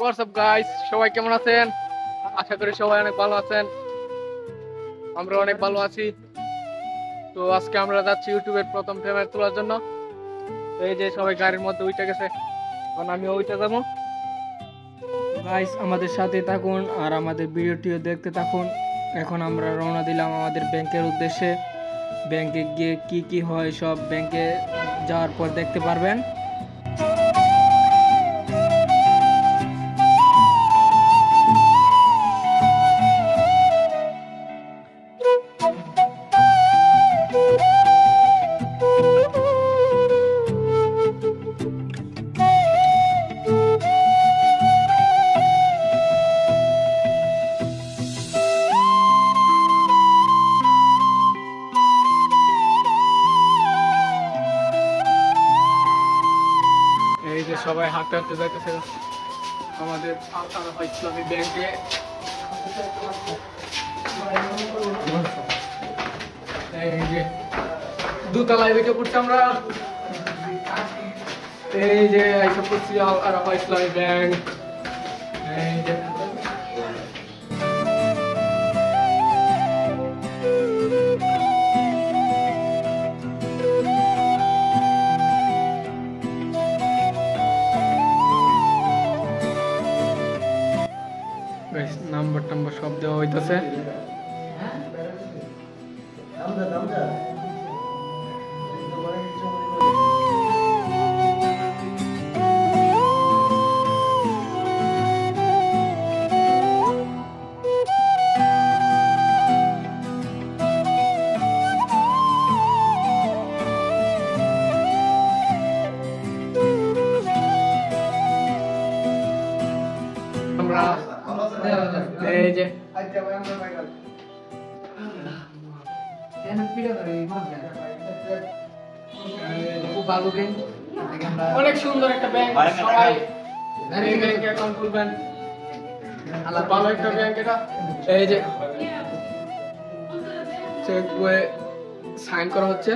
WhatsApp guys, সবাই কেমন আছেন? আশা করি সবাই অনেক ভালো আছেন। আমরা অনেক ভালো আছি। তো আজকে আমরা যাচ্ছি ইউটিউবের প্রথম পেমেন্ট তোলার জন্য। তো এই যে সবাই গাড়ির মধ্যে উঠে গেছে, এখন আমি ওইটা যাবো। গাইস আমাদের সাথে থাকুন আর আমাদের ভিডিওটিও দেখতে থাকুন। এখন আমরা রওনা দিলাম আমাদের ব্যাংকের উদ্দেশ্যে। ব্যাংকে গিয়ে কি কি হয় সব ব্যাংকে যাওয়ার পর দেখতে পারবেন। এই যে সবাই হাঁটতে হাঁটতে যাইতেছে আমাদের ইসলামী ব্যাংকে। এই যে দোতলায় উঠে পড়ছি আমরা। এই যে এসে পড়ছি আরাফা ইসলামী ব্যাংক। এই যে নাম্বার টাম্বার সব দেওয়া হইতেছে। আমরা এই যে অনেক সুন্দর একটা ব্যাংক, সবাই এই ব্যাংকে অ্যাকাউন্ট খুলবেন। ভালো একটা ব্যাংক এটা। এই যে চেক বইয়ে সাইন করা হচ্ছে।